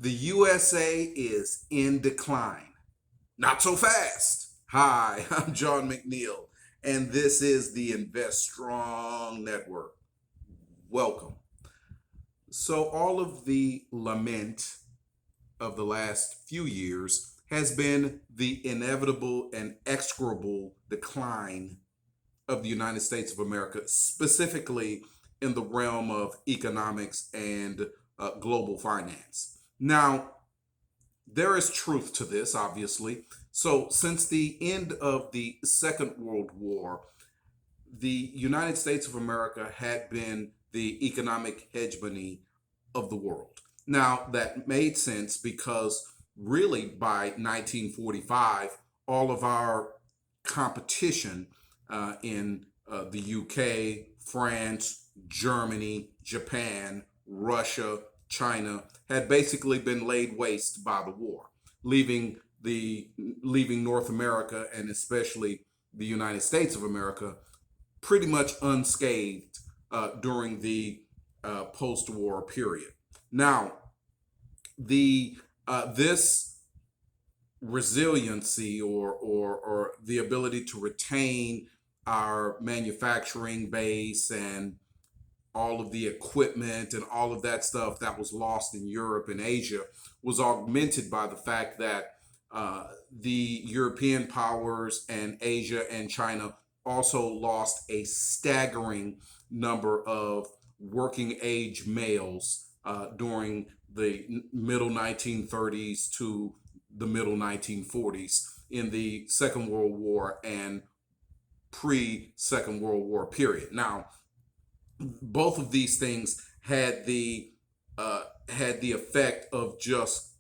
The USA is in decline. Not so fast. Hi, I'm John McNeil, and this is the Invest Strong Network. Welcome. So, all of the lament of the last few years has been the inevitable and execrable decline of the United States of America, specifically in the realm of economics and global finance. Now, there is truth to this, obviously. So, since the end of the Second World War, the United States of America had been the economic hegemony of the world. Now, that made sense because really by 1945, all of our competition in the UK, France, Germany, Japan, Russia, China had basically been laid waste by the war, leaving the leaving North America and especially the United States of America pretty much unscathed during the post-war period. Now, the this resiliency or the ability to retain our manufacturing base and all of the equipment and all of that stuff that was lost in Europe and Asia was augmented by the fact that the European powers and Asia and China also lost a staggering number of working age males during the middle 1930s to the middle 1940s in the Second World War and pre Second World War period. Now, both of these things had the effect of just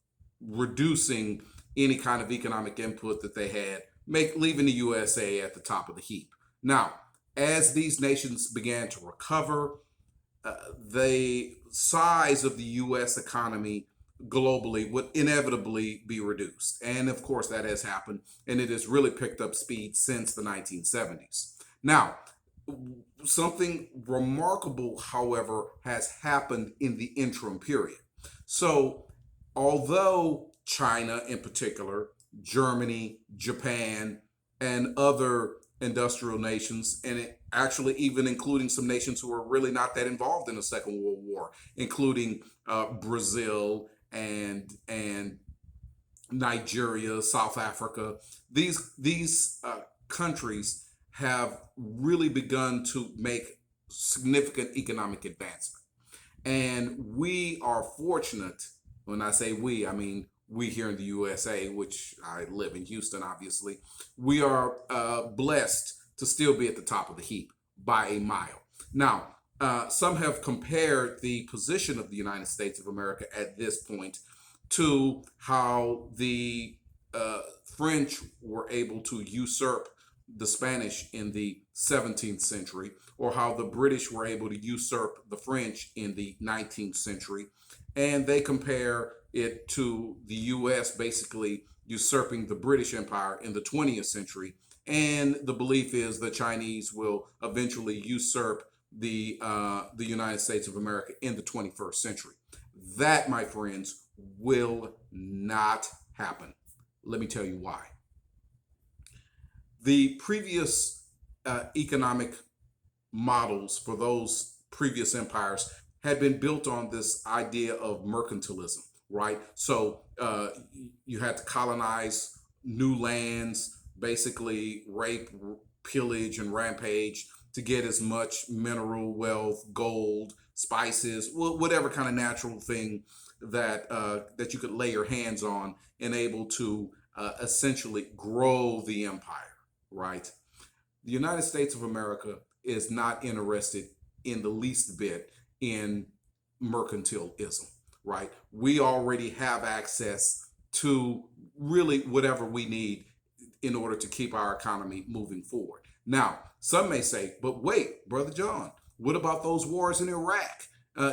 reducing any kind of economic input that they had, make leaving the USA at the top of the heap. Now, as these nations began to recover, the size of the U.S. economy globally would inevitably be reduced. And of course, that has happened, and it has really picked up speed since the 1970s. Now, something remarkable, however, has happened in the interim period. So, although China in particular, Germany, Japan, and other industrial nations, and it actually even including some nations who are really not that involved in the Second World War, including Brazil and Nigeria, South Africa. These countries have really begun to make significant economic advancement, and we are fortunate. When I say we, I mean we here in the USA, which I live in Houston, obviously. We are blessed to still be at the top of the heap by a mile. Now, some have compared the position of the United States of America at this point to how the French were able to usurp the Spanish in the 17th century, or how the British were able to usurp the French in the 19th century. And they compare it to the US basically usurping the British Empire in the 20th century. And the belief is the Chinese will eventually usurp the United States of America in the 21st century. That, my friends, will not happen. Let me tell you why. The previous economic models for those previous empires had been built on this idea of mercantilism, right? So you had to colonize new lands, basically rape, pillage, and rampage to get as much mineral wealth, gold, spices, whatever kind of natural thing that you could lay your hands on and able to essentially grow the empire, right? The United States of America is not interested in the least bit in mercantilism, right? We already have access to really whatever we need in order to keep our economy moving forward. Now, some may say, but wait, Brother John, what about those wars in Iraq?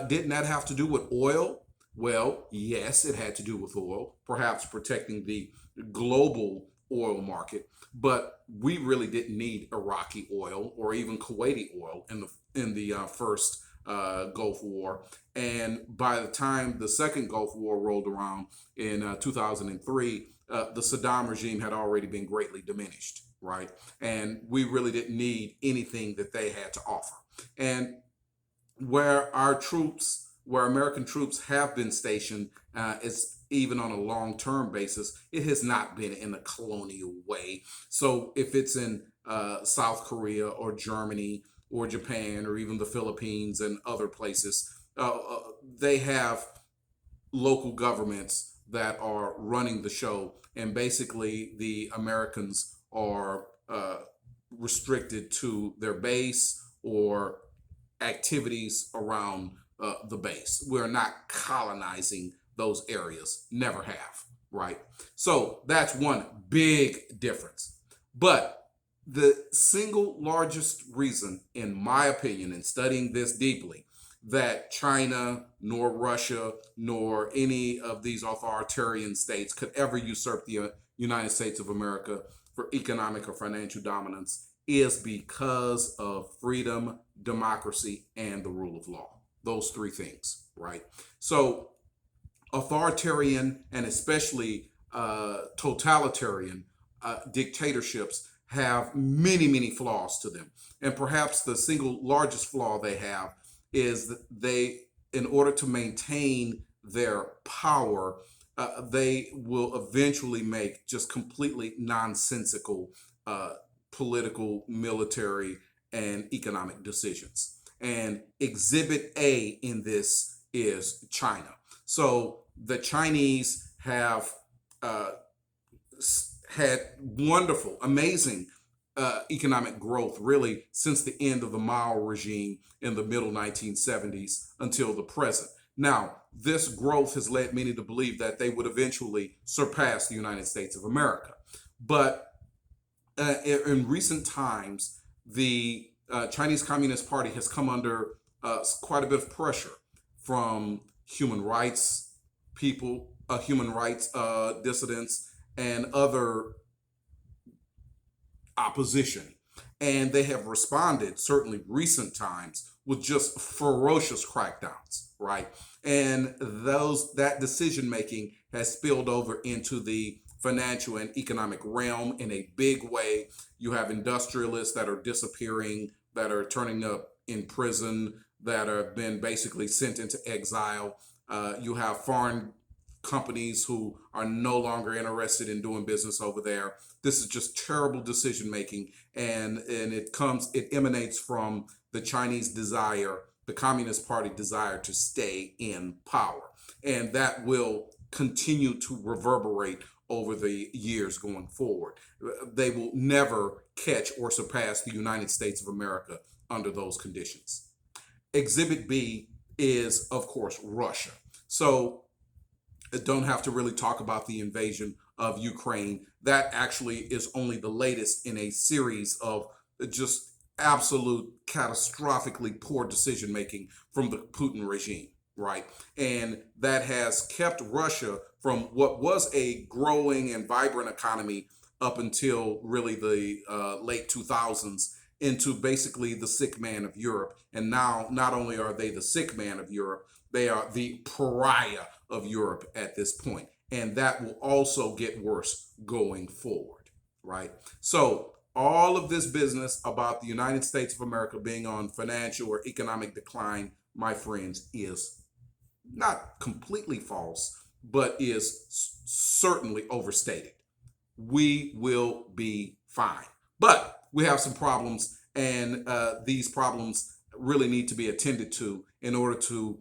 Didn't that have to do with oil? Well, yes, it had to do with oil, perhaps protecting the global oil market, but we really didn't need Iraqi oil or even Kuwaiti oil in the first Gulf War. And by the time the second Gulf War rolled around in 2003, the Saddam regime had already been greatly diminished, right? And we really didn't need anything that they had to offer. And where American troops have been stationed, is even on a long-term basis, it has not been in a colonial way. So if it's in South Korea or Germany or Japan or even the Philippines and other places, they have local governments that are running the show, and basically the Americans are restricted to their base or activities around the base. We're not colonizing those areas, never have, right? So that's one big difference. But the single largest reason, in my opinion, in studying this deeply, that China, nor Russia, nor any of these authoritarian states could ever usurp the United States of America for economic or financial dominance is because of freedom, democracy, and the rule of law. Those three things, right? So authoritarian and especially totalitarian dictatorships have many, many flaws to them. And perhaps the single largest flaw they have is that they, in order to maintain their power, they will eventually make just completely nonsensical political, military, and economic decisions. And exhibit A in this is China. So the Chinese have had wonderful, amazing economic growth really since the end of the Mao regime in the middle 1970s until the present. Now, this growth has led many to believe that they would eventually surpass the United States of America. But in recent times, the Chinese Communist Party has come under quite a bit of pressure from human rights people, human rights dissidents, and other opposition. And they have responded, certainly recent times, with just ferocious crackdowns, right? And that decision making has spilled over into the financial and economic realm in a big way. You have industrialists that are disappearing, that are turning up in prison, that have been basically sent into exile. You have foreign companies who are no longer interested in doing business over there. This is just terrible decision making, and it emanates from the Chinese desire, the Communist Party desire to stay in power, and that will continue to reverberate over the years going forward. They will never catch or surpass the United States of America under those conditions. Exhibit B is, of course, Russia. So I don't have to really talk about the invasion of Ukraine. That actually is only the latest in a series of just absolute catastrophically poor decision making from the Putin regime, right? And that has kept Russia from what was a growing and vibrant economy up until really the late 2000s into basically the sick man of Europe. And now not only are they the sick man of Europe, they are the pariah of Europe at this point. And that will also get worse going forward, right? So all of this business about the United States of America being on financial or economic decline, my friends, is not completely false, but is certainly overstated. We will be fine. But we have some problems, and these problems really need to be attended to in order to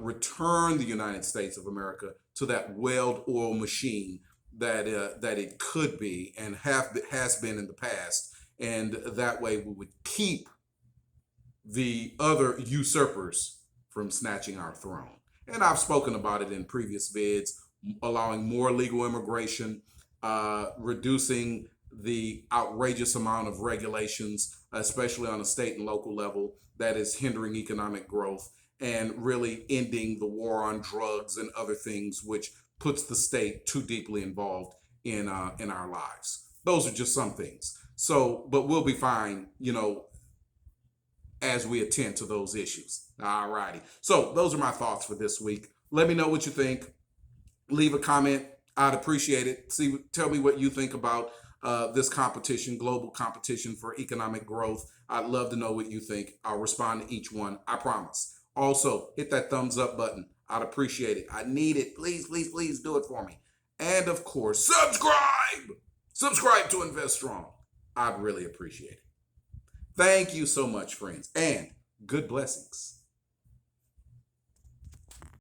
return the United States of America to that well-oiled machine that it could be and has been in the past. And that way we would keep the other usurpers from snatching our throne. And I've spoken about it in previous vids, allowing more legal immigration, reducing the outrageous amount of regulations, especially on a state and local level, that is hindering economic growth, and really ending the war on drugs and other things, which puts the state too deeply involved in our lives. Those are just some things. So, but we'll be fine, as we attend to those issues. All righty. So those are my thoughts for this week. Let me know what you think. Leave a comment. I'd appreciate it. Tell me what you think about this competition, global competition for economic growth. I'd love to know what you think. I'll respond to each one. I promise. Also, hit that thumbs up button. I'd appreciate it. I need it. Please, please, please do it for me. And of course, subscribe. Subscribe to Invest Strong. I'd really appreciate it. Thank you so much, friends, and good blessings.